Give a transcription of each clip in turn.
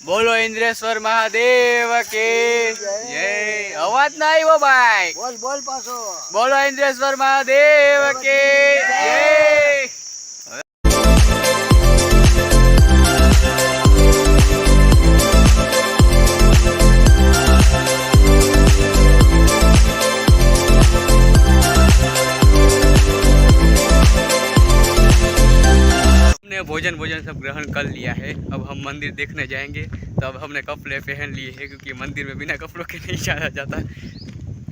बोलो इंद्रेश्वर महादेव के जय। अवाज ना आई वो भाई, बोल बोल पासो। बोलो इंद्रेश्वर महादेव के जय। भोजन सब ग्रहण कर लिया है। अब हम मंदिर देखने जाएंगे। तो अब हमने कपड़े पहन लिए हैं क्योंकि मंदिर में बिना कपड़ों के नहीं जाया जाता,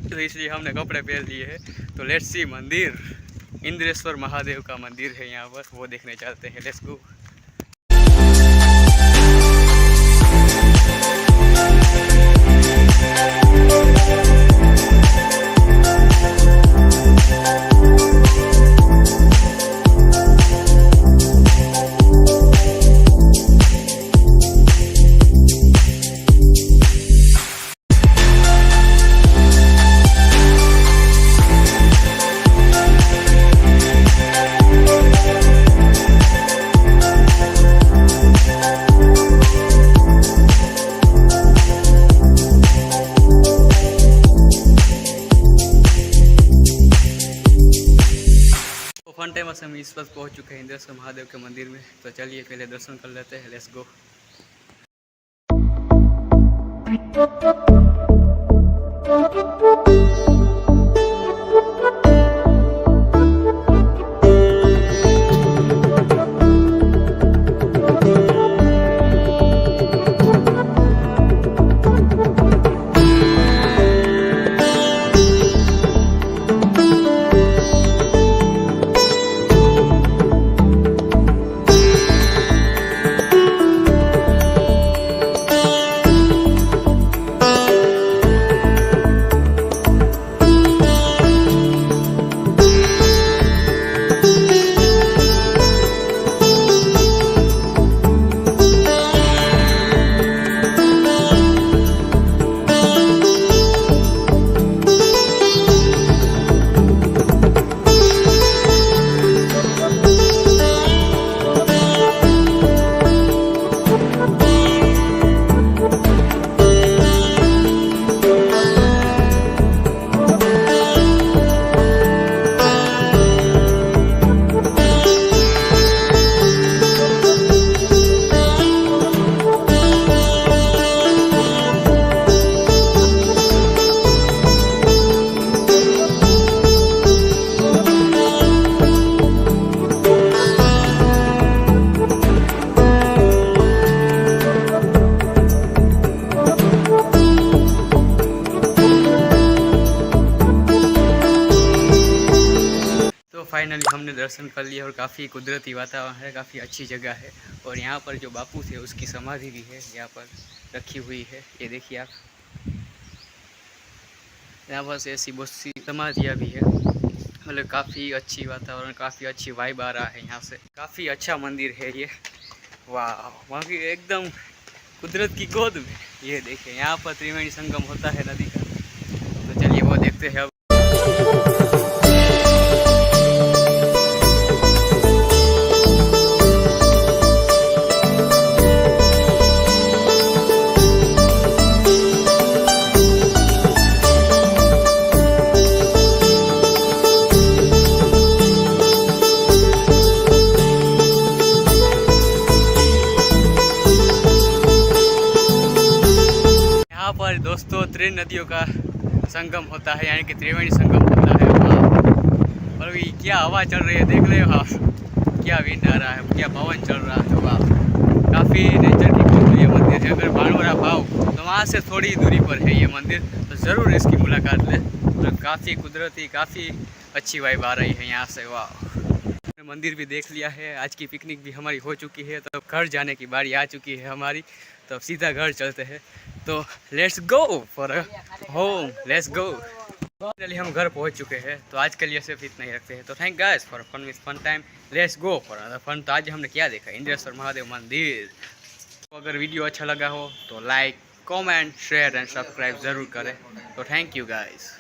तो इसलिए हमने कपड़े पहन लिए हैं। तो लेट्स सी मंदिर, इंद्रेश्वर महादेव का मंदिर है यहाँ पर, वो देखने चलते हैं। Let's go. फन टाइम से हम इस वक्त पहुंच चुके हैं इंद्रेश्वर महादेव के मंदिर में। तो चलिए पहले दर्शन कर लेते हैं। Let's go. फाइनली हमने दर्शन कर लिया और काफ़ी कुदरती वातावरण है, काफ़ी अच्छी जगह है। और यहाँ पर जो बापू थे उसकी समाधि भी है यहाँ पर रखी हुई है। ये देखिए आप, यहाँ पर ऐसी बहुत सी समाधियाँ भी है। मतलब काफ़ी अच्छी वातावरण, काफ़ी अच्छी वाइब आ रहा है यहाँ से। काफ़ी अच्छा मंदिर है ये। वाह, वहाँ की एकदम कुदरत की गोद में। ये देखिए यहाँ पर त्रिवेणी संगम होता है नदी का। तो चलिए वो देखते हैं अब। तीन नदियों का संगम होता है, यानी कि त्रिवेणी संगम होता है वहाँ। और ये क्या हवा चल रही है देख रहे हो आप, क्या विंड आ रहा है, क्या पवन चल रहा है। वाह, काफ़ी नेचर की खूबसूरत ये मंदिर है। अगर भानोरा भाव तो वहाँ से थोड़ी दूरी पर है ये मंदिर, तो ज़रूर इसकी मुलाकात लें। तो काफ़ी कुदरती, काफ़ी अच्छी वाइब आ रही है यहाँ से। वाह, मंदिर भी देख लिया है, आज की पिकनिक भी हमारी हो चुकी है, तो घर जाने की बारी आ चुकी है हमारी। तो सीधा घर चलते हैं, तो let's go for home, let's go. Finally हम घर पहुंच चुके हैं, तो आज के लिए सिर्फ इतना ही रखते हैं। तो thank guys for fun with fun time, let's go for other fun. तो आज हमने क्या देखा, इंद्रेश्वर महादेव मंदिर। तो अगर वीडियो अच्छा लगा हो तो like, comment, share and subscribe ज़रूर करें। तो थैंक यू गाइस।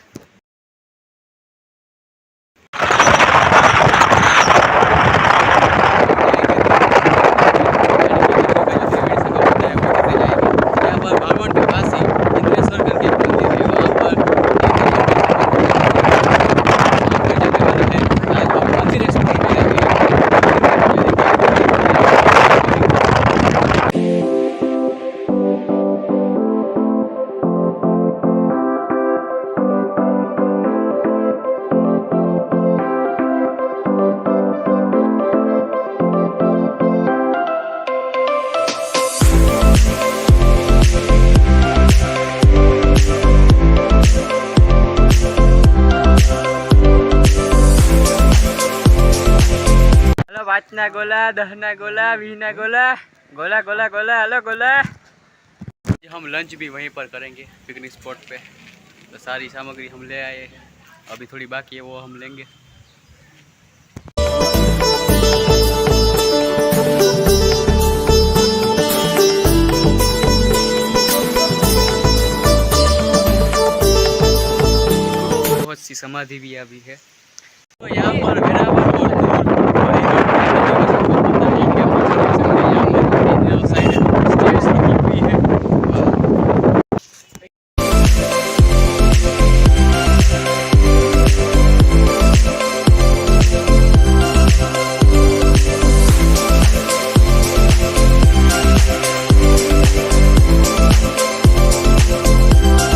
पाँचना गोला, 10ना गोला, 20ना गोला, गोला गोला गोला, हेलो गोला। हम लंच भी वहीं पर करेंगे पिकनिक स्पॉट पे। तो सारी सामग्री हम ले आए हैं, अभी थोड़ी बाकी है वो हम लेंगे। बहुत सी समाधि भी अभी है। तो यहाँ पर